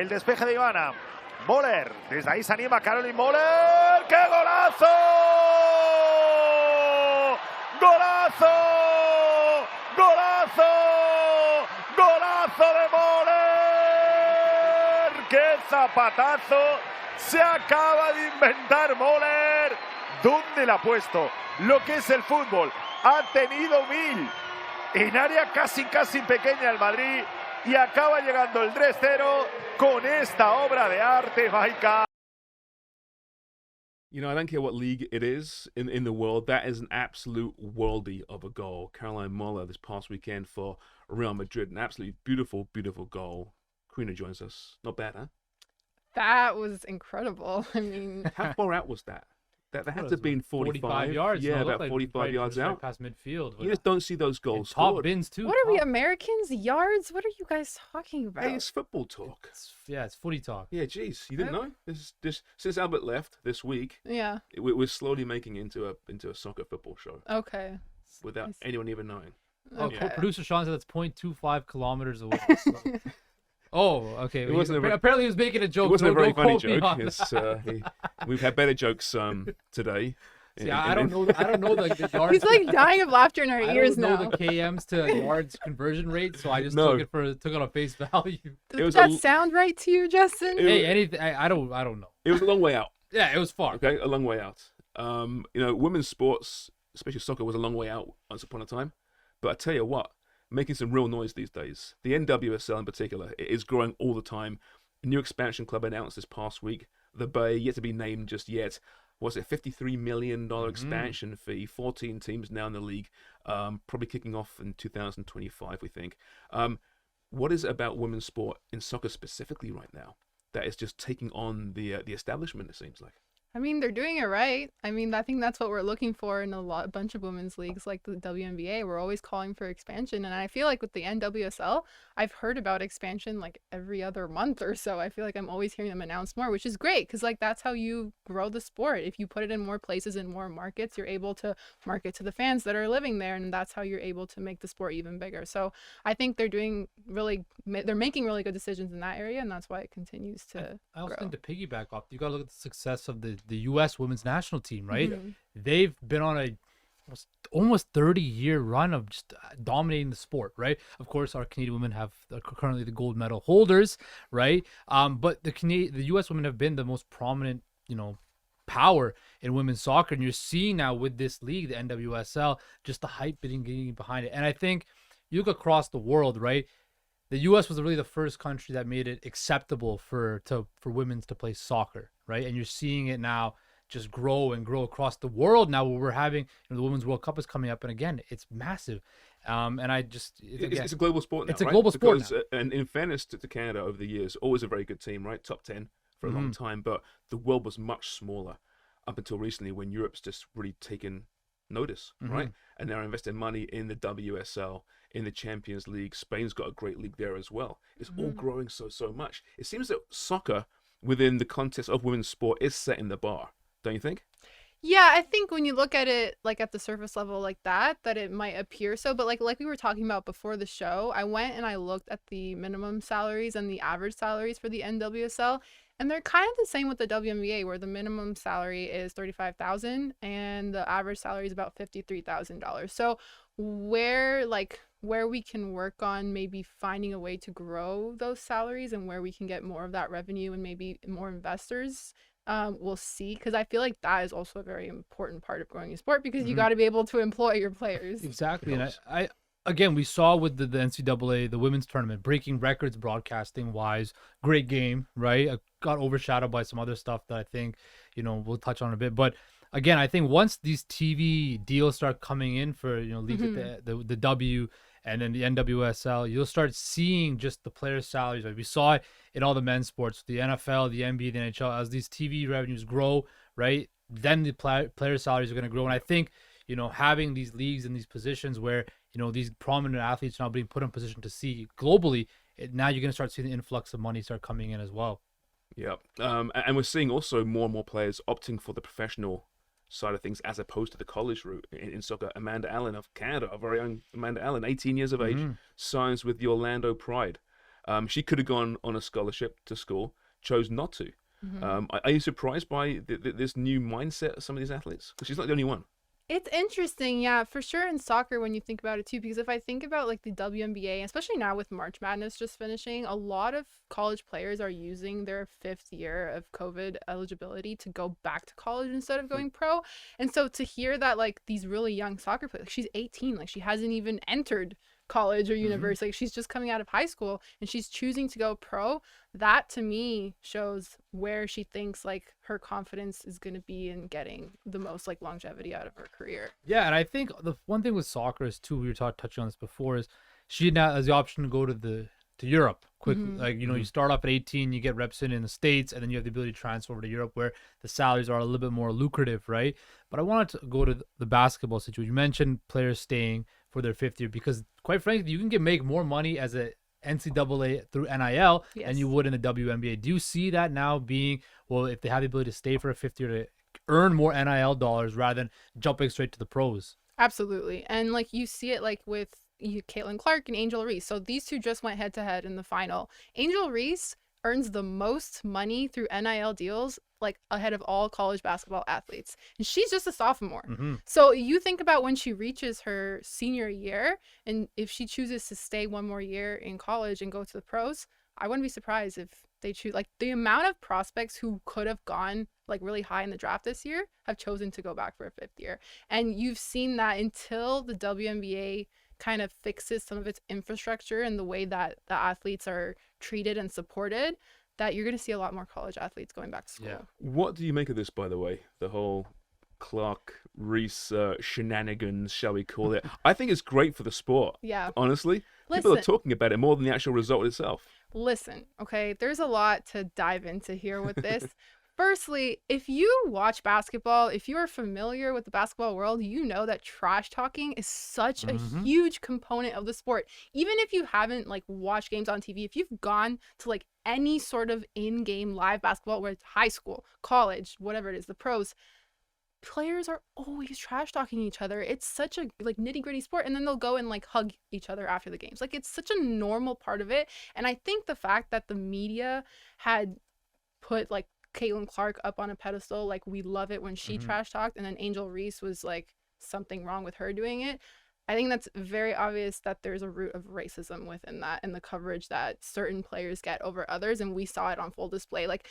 El despeje de Ivana. Moller. Desde ahí se anima Caroline Moller. ¡Qué golazo! ¡Golazo! ¡Golazo! ¡Golazo de Moller! ¡Qué zapatazo se acaba de inventar Moller! ¿Dónde la ha puesto? Lo que es el fútbol. Ha tenido 1000 en área casi pequeña el Madrid y acaba llegando el 3-0 con esta obra de arte, Maika. You know, I don't care what league it is in the world. That is an absolute worldie of a goal. Caroline Moller this past weekend for Real Madrid. An absolutely beautiful, beautiful goal. Crina joins us. Not bad, huh? That was incredible. I mean, how far out was that? That had to have been 45 yards. Yeah, no, about like 45 yards out. Right past midfield. You just don't see those goals top scored. bins too. What are we, Americans? Yards? What are you guys talking about? Hey, it's football talk. It's footy talk. Yeah, geez, you didn't know? This since Albert left this week. Yeah. We're slowly making into a soccer football show. Okay. Without anyone even knowing. Okay. Producer Sean said that's 0.25 kilometers away. So. Oh, okay. It wasn't apparently he was making a joke. It wasn't a very funny joke. joke. We've had better jokes today. See, I don't know the yards. He's like dying of laughter in our ears now. I don't know the KMs to yards conversion rate, so I just took it on face value. Does that sound right to you, Justin? Hey, anything? I don't know. It was a long way out. Yeah, it was far. Okay, a long way out. You know, women's sports, especially soccer, was a long way out once upon a time. But I tell you what, making some real noise these days. The NWSL in particular is growing all the time. A new expansion club announced this past week. The Bay, yet to be named just yet. Was it $53 million expansion fee? 14 teams now in the league, probably kicking off in 2025, we think. What is it about women's sport in soccer specifically right now that is just taking on the establishment, it seems like? I mean, they're doing it right. I mean, I think that's what we're looking for in a bunch of women's leagues like the WNBA. We're always calling for expansion. And I feel like with the NWSL, I've heard about expansion like every other month or so. I feel like I'm always hearing them announce more, which is great because like that's how you grow the sport. If you put it in more places and more markets, you're able to market to the fans that are living there. And that's how you're able to make the sport even bigger. So I think they're making really good decisions in that area. And that's why it continues to I also grow. think to piggyback off, you got to look at the success of the U.S. women's national team, right? Mm-hmm. They've been on a almost 30-year run of just dominating the sport, right? Of course, our Canadian women are currently the gold medal holders, right? But the U.S. women have been the most prominent, power in women's soccer, and you're seeing now with this league, the NWSL, just the hype getting behind it. And I think you look across the world, right? The U.S. was really the first country that made it acceptable for women to play soccer, right? And you're seeing it now just grow and grow across the world now where we're having the Women's World Cup is coming up. And again, it's massive. And I just... It's a global sport now, It's a right? global sport because, now. And in fairness to Canada over the years, always a very good team, right? Top 10 for a long time. But the world was much smaller up until recently when Europe's just really taken notice, right? And they're investing money in the WSL, in the Champions League. Spain's got a great league there as well. It's all growing so much. It seems that soccer within the context of women's sport is setting the bar, don't you think? Yeah, I think when you look at it like at the surface level like that it might appear so, but like we were talking about before the show, I went and I looked at the minimum salaries and the average salaries for the NWSL, and they're kind of the same with the WNBA, where the minimum salary is $35,000 and the average salary is about $53,000. So where we can work on maybe finding a way to grow those salaries and where we can get more of that revenue and maybe more investors, we'll see, because I feel like that is also a very important part of growing a sport, because you got to be able to employ your players. Exactly. And I again, we saw with the NCAA, the women's tournament, breaking records broadcasting wise, great game, right? Got overshadowed by some other stuff that I think, we'll touch on a bit. But again, I think once these TV deals start coming in for, leagues at the W and then the NWSL, you'll start seeing just the players' salaries. Right? We saw it in all the men's sports, the NFL, the NBA, the NHL. As these TV revenues grow, right, then the player salaries are going to grow. And I think, having these leagues and these positions where, these prominent athletes are now being put in position to see globally, now you're going to start seeing the influx of money start coming in as well. Yeah. And we're seeing also more and more players opting for the professional side of things as opposed to the college route in soccer. Amanda Allen of Canada, our very own Amanda Allen, 18 years of age, signs with the Orlando Pride. She could have gone on a scholarship to school, chose not to. Mhm. Are you surprised by this new mindset of some of these athletes? Because she's not the only one. It's interesting, yeah, for sure in soccer when you think about it too, because if I think about like the WNBA, especially now with March Madness just finishing, a lot of college players are using their 5th year of COVID eligibility to go back to college instead of going pro. And so to hear that like these really young soccer players, like she's 18, like she hasn't even entered college or university, like she's just coming out of high school and she's choosing to go pro, that to me shows where she thinks like her confidence is going to be in getting the most like longevity out of her career. Yeah, and I think the one thing with soccer is too, we were touching on this before, is she now has the option to go to Europe quickly. Mhm. Like, you start off at 18, you get reps in the States, and then you have the ability to transfer over to Europe where the salaries are a little bit more lucrative, right? But I wanted to go to the basketball situation. You mentioned players staying for their 5th year because, quite frankly, you can make more money as a NCAA through NIL than you would in the WNBA. Do you see that now being, well, if they have the ability to stay for a 5th year to earn more NIL dollars rather than jumping straight to the pros? Absolutely. And like you see it like with Caitlin Clark and Angel Reese. So these two just went head to head in the final. Angel Reese earns the most money through NIL deals, like ahead of all college basketball athletes. And she's just a sophomore. So you think about when she reaches her senior year, and if she chooses to stay one more year in college and go to the pros, I wouldn't be surprised if they choose, like the amount of prospects who could have gone like really high in the draft this year have chosen to go back for a 5th year. And you've seen that until the WNBA kind of fixes some of its infrastructure and the way that the athletes are treated and supported, that you're going to see a lot more college athletes going back to school. Yeah. What do you make of this, by the way? The whole Clark Reese shenanigans, shall we call it? I think it's great for the sport. Yeah. Honestly, people are Listen. talking about it more than the actual result itself. Listen, okay, there's a lot to dive into here with this. Firstly, if you watch basketball, if you are familiar with the basketball world, you know that trash talking is such a huge component of the sport. Even if you haven't like watched games on TV, if you've gone to like any sort of in-game live basketball, whether it's high school, college, whatever it is, the pros, players are always trash talking each other. It's such a like nitty-gritty sport, and then they'll go and like hug each other after the games. Like it's such a normal part of it. And I think the fact that the media had put like Caitlin Clark up on a pedestal, like we love it when she trash talked, and then Angel Reese was like something wrong with her doing it. I think that's very obvious that there's a root of racism within that and the coverage that certain players get over others, and we saw it on full display. Like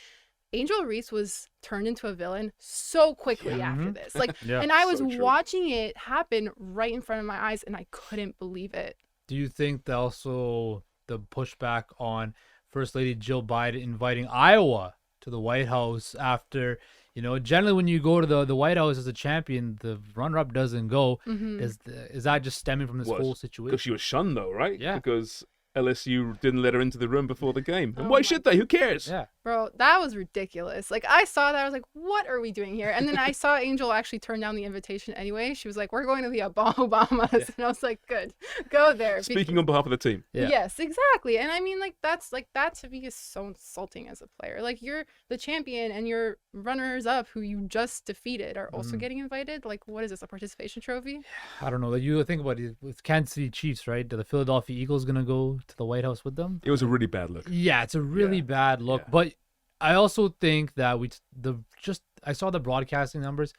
Angel Reese was turned into a villain so quickly after this. Like, and I was So true. watching it happen right in front of my eyes, and I couldn't believe it. Do you think that also the pushback on First Lady Jill Biden inviting Iowa to the White House after, generally when you go to the White House as a champion, the runner-up doesn't go. Is that just stemming from this whole situation? Because she was shunned, though, right? Yeah. Because LSU didn't let her into the room before the game. And Oh why my should they? Who cares? Yeah. Bro, that was ridiculous. Like, I saw that. I was like, what are we doing here? And then I saw Angel actually turn down the invitation anyway. She was like, we're going to the Obamas. Yeah. And I was like, good. Go there. Speaking on behalf of the team. Yeah. Yes, exactly. And I mean, like, that's like, that to me is so insulting as a player. Like, you're the champion and your runners up who you just defeated are also getting invited. Like, what is this, a participation trophy? I don't know. You think about it with Kansas City Chiefs, right? Are the Philadelphia Eagles going to go to the White House with them? It was a really bad look. Yeah, it's a really bad look. Yeah. But I also think that I saw the broadcasting numbers.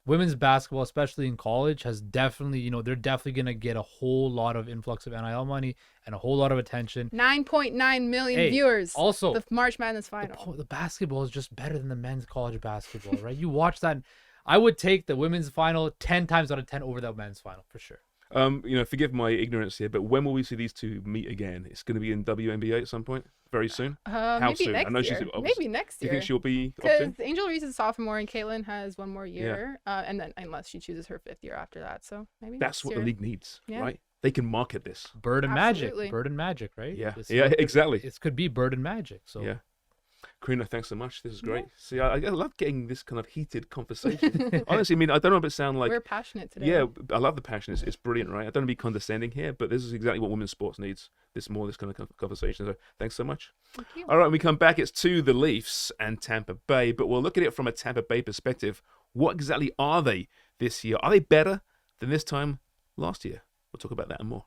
Women's basketball, especially in college, has definitely, they're definitely going to get a whole lot of influx of NIL money and a whole lot of attention. 9.9 million Hey, viewers. also, the March Madness final. The basketball is just better than the men's college basketball, right? You watch that. I would take the women's final 10 times out of 10 over the men's final for sure. Forgive my ignorance here, but when will we see these two meet again? It's going to be in WNBA at some point, very soon. How Maybe soon? next I know year. she's obviously- Maybe next Do you year. think she'll be up Because soon? Angel Reese is a sophomore and Caitlin has one more year. And then unless she chooses her 5th year after that. So maybe That's next what year. the league needs, Yeah. right? They can market this. Bird and Absolutely. magic. Bird and magic, right? Yeah, This- yeah, exactly. It could be bird and magic. So Yeah. Crina, thanks so much. This is great. See, I love getting this kind of heated conversation. Honestly, I mean, I don't know if it sounds like... We're passionate today. Yeah, I love the passion. It's brilliant, right? I don't want to be condescending here, but this is exactly what women's sports needs. This kind of conversation. So thanks so much. Thank you. All right, when we come back, it's to the Leafs and Tampa Bay, but we'll look at it from a Tampa Bay perspective. What exactly are they this year? Are they better than this time last year? We'll talk about that and more.